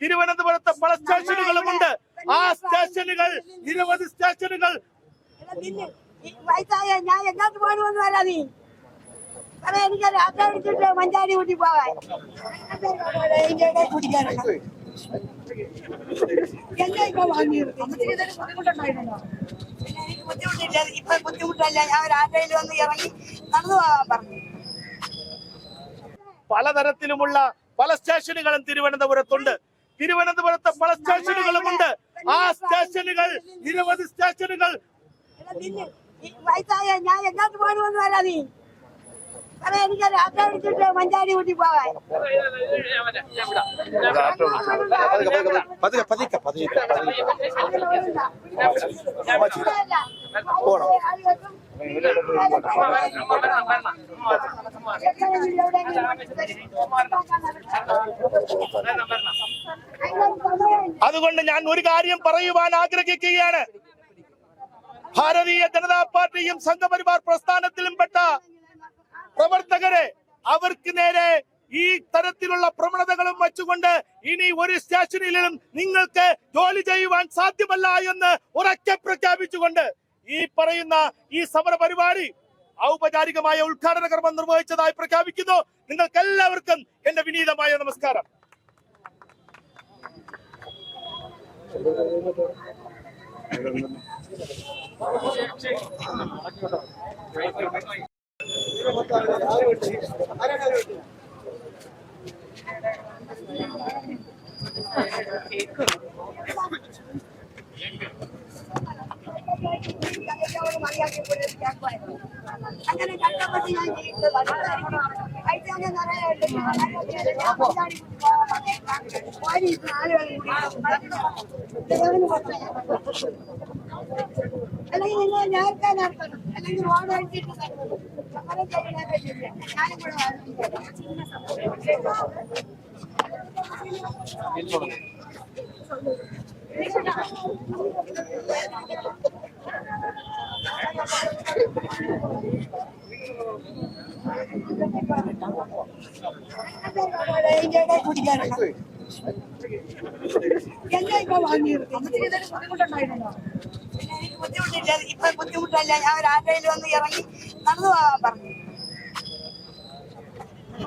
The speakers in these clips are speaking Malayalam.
തിരുവനന്തപുരത്തെ പല സ്റ്റേഷനുകളുമുണ്ട്. ആ സ്റ്റേഷനുകൾ നിരവധി സ്റ്റേഷനുകൾ. വയസ്സായ ഞാൻ എങ്ങോട്ട് പോകണമെന്ന് വരാ നീ എനിക്ക് രാത്രി അടിച്ചിട്ട് മഞ്ചാടി കൂട്ടി പോവാൻ കുടിക്കാറുണ്ട്. ഇപ്പൊ ബുദ്ധിമുട്ടില്ല, ഇപ്പൊ ബുദ്ധിമുട്ടല്ല. ഞാൻ രാത്രിയിൽ വന്ന് ഇറങ്ങി നടന്നു പോകാൻ പറഞ്ഞു. പലതരത്തിലുമുള്ള പല സ്റ്റേഷനുകളും തിരുവനന്തപുരത്തുണ്ട്. തിരുവനന്തപുരത്തെ പല സ്റ്റേഷനുകളുമുണ്ട്. ആ സ്റ്റേഷനുകൾ നിരവധി സ്റ്റേഷനുകൾ. വയസ്സായ ഞാൻ എങ്ങോട്ട് പോകണമെന്ന് വരാ നീ എനിക്ക് രാത്രി അടിച്ചിട്ട് മഞ്ചാടി കൂട്ടി പോവാൻ അതുകൊണ്ട് ഞാൻ ഒരു കാര്യം പറയുവാൻ ആഗ്രഹിക്കുകയാണ്. ഭാരതീയ ജനതാ പാർട്ടിയും സംഘപരിവാർ പ്രസ്ഥാനത്തിലും പെട്ട പ്രവർത്തകരെ അവർക്ക് നേരെ ഈ തരത്തിലുള്ള പ്രവണതകളും വച്ചുകൊണ്ട് ഇനി ഒരു സ്റ്റേഷനിലും നിങ്ങൾക്ക് ജോലി ചെയ്യുവാൻ സാധ്യമല്ല എന്ന് ഉറക്കെ പ്രഖ്യാപിച്ചുകൊണ്ട് ഈ പറയുന്ന ഈ സമര പരിപാടി ഔപചാരികമായ ഉദ്ഘാടന കർമ്മം നിർവഹിച്ചതായി പ്രഖ്യാപിക്കുന്നു. നിങ്ങൾക്ക് എല്ലാവർക്കും എന്റെ വിനീതമായ നമസ്കാരം. അങ്ങനെ കഷ്ടപ്പെട്ട് ഞാൻ അല്ലെങ്കിൽ നിങ്ങൾ നേരത്തെ നടത്തണം, അല്ലെങ്കിൽ റോഡ് അടിച്ചിട്ട് ഞാനും കൂടെ കുടിക്കാറുണ്ട്. എല്ലാം ഇപ്പൊ വാങ്ങിയത് ബുദ്ധിമുട്ടുണ്ടായിരുന്നോ? എനിക്ക് ബുദ്ധിമുട്ടില്ല, ഇപ്പൊ ബുദ്ധിമുട്ടല്ല. ഞാൻ രാത്രിയിൽ വന്ന് ഇറങ്ങി നടന്നു പോകാൻ പറഞ്ഞു.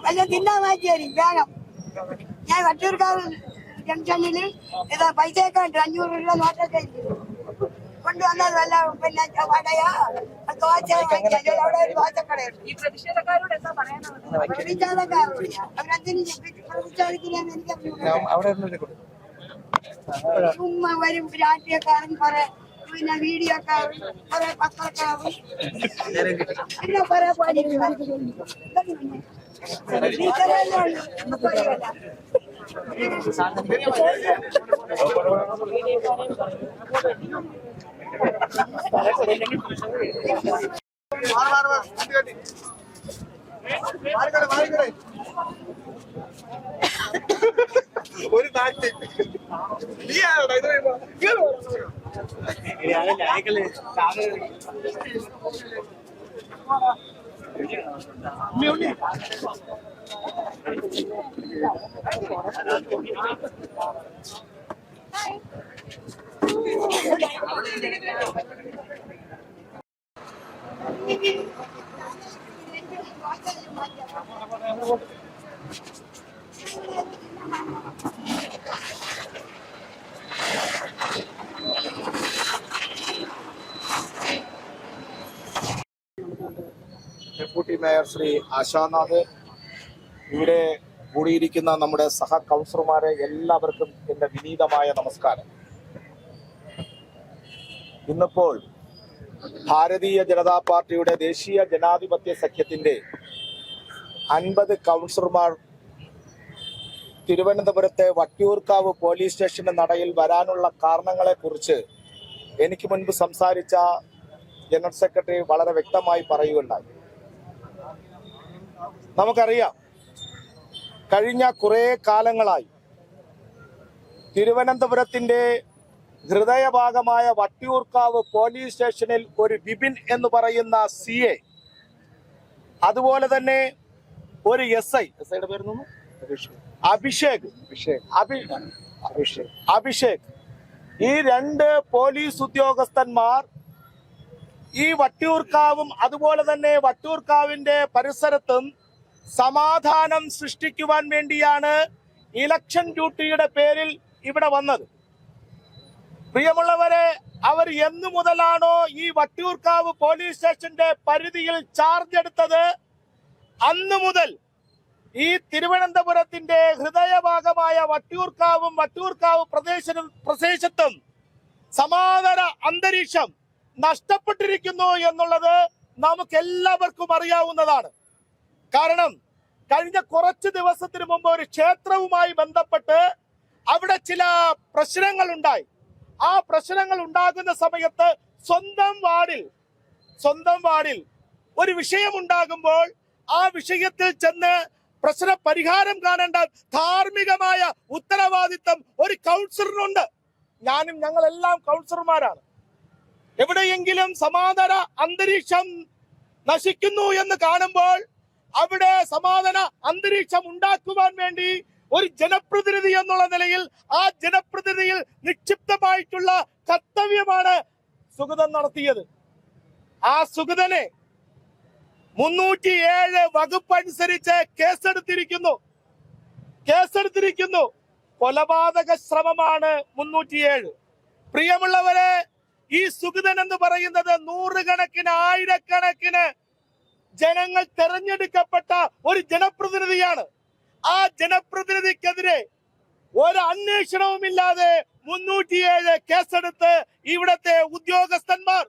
വല്ല തിന്നാൻ മാറ്റിയാൽ വേഗം. ഞാൻ വട്ടിയൂർക്കാവ് ജംഗ്ഷനിൽ ഇതാ പൈസയൊക്കെ ഉണ്ട്, 500 രൂപ നോട്ടൊക്കെ കൊണ്ടുവന്നത്. വല്ല പിന്നെ വടയോ അവിടെ ഒരു ദോശക്കടയുണ്ട്. ഈ പ്രതിഷേധക്കാരോട് എന്താ പറയാനുള്ളത്? പ്രതിഷേധക്കാരോട് അവരതിന് പ്രതിഷേധിക്കുന്നതെന്ന് എനിക്കറിയില്ല. ചുമ്മാ വരും രാഷ്ട്രീയക്കാരും കുറെ, പിന്നെ വീഡിയോക്കാരും കുറെ പത്രക്കാരും പിന്നെ കുറെ ഒരു നാട്ട് ഡെപ്യൂട്ടി മേയർ ശ്രീ ആശാനാഥ്, ഇവിടെ കൂടിയിരിക്കുന്ന നമ്മുടെ സഹ കൗൺസിലർമാരെ എല്ലാവർക്കും എൻ്റെ വിനീതമായ നമസ്കാരം. ഇന്നിപ്പോൾ ഭാരതീയ ജനതാ പാർട്ടിയുടെ ദേശീയ ജനാധിപത്യ സഖ്യത്തിൻ്റെ 50 കൗൺസിലർമാർ തിരുവനന്തപുരത്തെ വട്ടിയൂർക്കാവ് പോലീസ് സ്റ്റേഷന്റെ നടയിൽ വരാനുള്ള കാരണങ്ങളെക്കുറിച്ച് എനിക്ക് മുൻപ് സംസാരിച്ച ജനറൽ സെക്രട്ടറി വളരെ വ്യക്തമായി പറയുകയുണ്ടായി. നമുക്കറിയാം, കഴിഞ്ഞ കുറേ കാലങ്ങളായി തിരുവനന്തപുരത്തിന്റെ ഹൃദയഭാഗമായ വട്ടിയൂർക്കാവ് പോലീസ് സ്റ്റേഷനിൽ ഒരു വിപിൻ എന്ന് പറയുന്ന CA, അതുപോലെ തന്നെ ഒരു SI, SIയുടെ പേര് അഭിഷേക്, അഭിഷേക് ഈ രണ്ട് പോലീസ് ഉദ്യോഗസ്ഥന്മാർ ഈ വട്ടിയൂർക്കാവും അതുപോലെ തന്നെ വട്ടിയൂർക്കാവിന്റെ പരിസരത്തും സമാധാനം സൃഷ്ടിക്കുവാൻ വേണ്ടിയാണ് ഇലക്ഷൻ ഡ്യൂട്ടിയുടെ പേരിൽ ഇവിടെ വന്നത്. പ്രിയമുള്ളവരെ, അവർ എന്നു മുതലാണോ ഈ വട്ടിയൂർക്കാവ് പോലീസ് സ്റ്റേഷന്റെ പരിധിയിൽ ചാർജ് എടുത്തത്, അന്നു മുതൽ ഈ തിരുവനന്തപുരത്തിന്റെ ഹൃദയഭാഗമായ വട്ടിയൂർക്കാവും വട്ടിയൂർക്കാവ് പ്രദേശത്തും സമാധാന അന്തരീക്ഷം നഷ്ടപ്പെട്ടിരിക്കുന്നു എന്നുള്ളത് നമുക്ക് എല്ലാവർക്കും അറിയാവുന്നതാണ്. കാരണം കഴിഞ്ഞ കുറച്ച് ദിവസത്തിന് മുമ്പ് ഒരു ക്ഷേത്രവുമായി ബന്ധപ്പെട്ട് അവിടെ ചില പ്രശ്നങ്ങൾ ഉണ്ടായി. ആ പ്രശ്നങ്ങൾ ഉണ്ടാകുന്ന സമയത്ത് സ്വന്തം വാർഡിൽ ഒരു വിഷയം ഉണ്ടാകുമ്പോൾ ആ വിഷയത്തിൽ ചെന്ന് പ്രശ്ന പരിഹാരം കാണേണ്ട ധാർമ്മികമായ ഉത്തരവാദിത്തം ഒരു കൗൺസിലറിനുണ്ട്. ഞങ്ങളെല്ലാം കൗൺസിലർമാരാണ്. എവിടെയെങ്കിലും സമാധാന അന്തരീക്ഷം നശിക്കുന്നു എന്ന് കാണുമ്പോൾ അവിടെ സമാധാന അന്തരീക്ഷം ഉണ്ടാക്കുവാൻ വേണ്ടി ഒരു ജനപ്രതിനിധി എന്നുള്ള നിലയിൽ ആ ജനപ്രതിനിധിയിൽ നിക്ഷിപ്തമായിട്ടുള്ള കർത്തവ്യമാണ് സുഗതൻ നടത്തിയത്. ആ സുഗതനെ 307 വകുപ്പ് അനുസരിച്ച് കേസെടുത്തിരിക്കുന്നു. കൊലപാതക ശ്രമമാണ് 307. പ്രിയമുള്ളവരെ, ഈ സുഗതൻ എന്ന് പറയുന്നത് നൂറുകണക്കിന് ആയിരക്കണക്കിന് ജനങ്ങൾ തെരഞ്ഞെടുക്കപ്പെട്ട ഒരു ജനപ്രതിനിധിയാണ്. ആ ജനപ്രതിനിധിക്കെതിരെ ഒരു അന്വേഷണവുമില്ലാതെ 307 കേസെടുത്ത് ഇവിടത്തെ ഉദ്യോഗസ്ഥന്മാർ,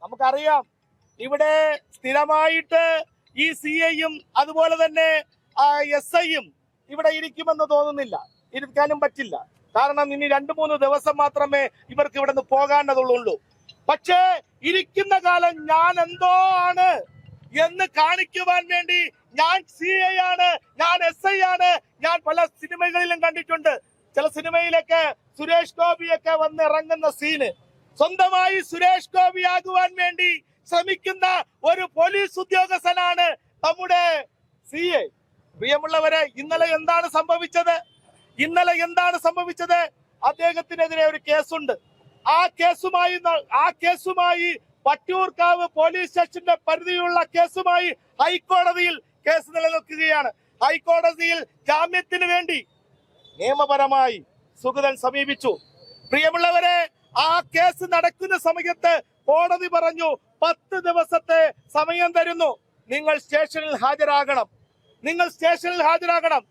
നമുക്കറിയാം ഇവിടെ സ്ഥിരമായിട്ട് ഈ CIയും അതുപോലെ തന്നെ SIയും ഇവിടെ ഇരിക്കുമെന്ന് തോന്നുന്നില്ല. ഇരിക്കാനും പറ്റില്ല. കാരണം ഇനി 2-3 ദിവസം മാത്രമേ ഇവർക്ക് ഇവിടെ നിന്ന് പോകാനതുള്ളൂ. പക്ഷേ ഇരിക്കുന്ന കാലം ഞാൻ എന്തോ ആണ് എന്ന് കാണിക്കുവാൻ വേണ്ടി ഞാൻ CI ആണ്, ഞാൻ SI ആണ്. ഞാൻ പല സിനിമകളിലും കണ്ടിട്ടുണ്ട്. ചില സിനിമയിലൊക്കെ സുരേഷ് ഗോപിയൊക്കെ വന്ന് ഇറങ്ങുന്ന സീന്. സ്വന്തമായി സുരേഷ് ഗോപി ആകുവാൻ വേണ്ടി ശ്രമിക്കുന്ന ഒരു പോലീസ് ഉദ്യോഗസ്ഥനാണ് നമ്മുടെ CI. പ്രിയമുള്ളവരെ, ഇന്നലെ എന്താണ് സംഭവിച്ചത്? അദ്ദേഹത്തിനെതിരെ ഒരു കേസുണ്ട്. ആ കേസുമായി വട്ടിയൂർക്കാവ് പോലീസ് സ്റ്റേഷന്റെ പരിധിയുള്ള കേസുമായി ഹൈക്കോടതിയിൽ കേസ് നിലനിൽക്കുകയാണ്. ഹൈക്കോടതിയിൽ ജാമ്യത്തിന് വേണ്ടി നിയമപരമായി സുഗതൻ സമീപിച്ചു. പ്രിയമുള്ളവരെ, ആ കേസ് നടക്കുന്ന സമയത്ത് കോടതി പറഞ്ഞു 10 ദിവസത്തെ സമയം തരുന്നു. നിങ്ങൾ സ്റ്റേഷനിൽ ഹാജരാകണം.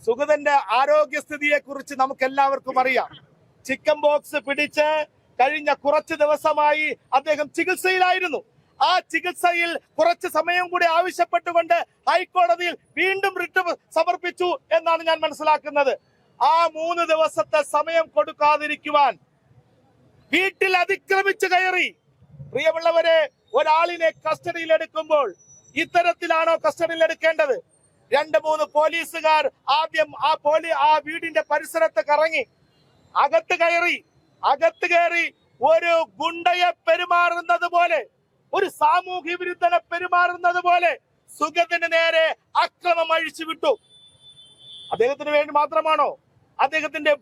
സുഗതന്റെ ആരോഗ്യസ്ഥിതിയെ കുറിച്ച് നമുക്ക് എല്ലാവർക്കും അറിയാം. ചിക്കൻ ബോക്സ് പിടിച്ച് കഴിഞ്ഞ കുറച്ച് ദിവസമായി അദ്ദേഹം ചികിത്സയിലായിരുന്നു. ആ ചികിത്സയിൽ കുറച്ച് സമയം കൂടി ആവശ്യപ്പെട്ടുകൊണ്ട് ഹൈക്കോടതിയിൽ വീണ്ടും റിട്ട് സമർപ്പിച്ചു എന്നാണ് ഞാൻ മനസ്സിലാക്കുന്നത്. ആ 3 ദിവസത്തെ സമയം കൊടുക്കാതിരിക്കുവാൻ വീട്ടിൽ അതിക്രമിച്ചു കയറി. പ്രിയമുള്ളവരെ, ഒരാളിനെ കസ്റ്റഡിയിൽ എടുക്കുമ്പോൾ ഇത്തരത്തിലാണോ കസ്റ്റഡിയിൽ എടുക്കേണ്ടത്? 2-3 പോലീസുകാർ ആദ്യം ആ വീടിന്റെ പരിസരത്ത് കറങ്ങി അകത്ത് കയറി ഒരു ഗുണ്ടയെ പെരുമാറുന്നത് പോലെ, ഒരു സാമൂഹ്യ വിരുദ്ധനെ പെരുമാറുന്നത് പോലെ സുഗതന് നേരെ അക്രമം അഴിച്ചു വിട്ടു. അദ്ദേഹത്തിന് വേണ്ടി മാത്രമാണോ? അദ്ദേഹത്തിന്റെ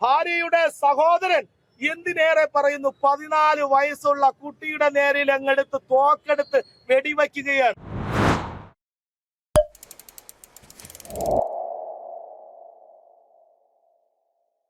ഭാര്യയുടെ സഹോദരൻ, എന്തിനേറെ പറയുന്നു, 14 വയസ്സുള്ള കുട്ടിയുടെ നേരിൽ അങ്ങെടുത്ത് തോക്കെടുത്ത് വെടിവെക്കുകയാണ്.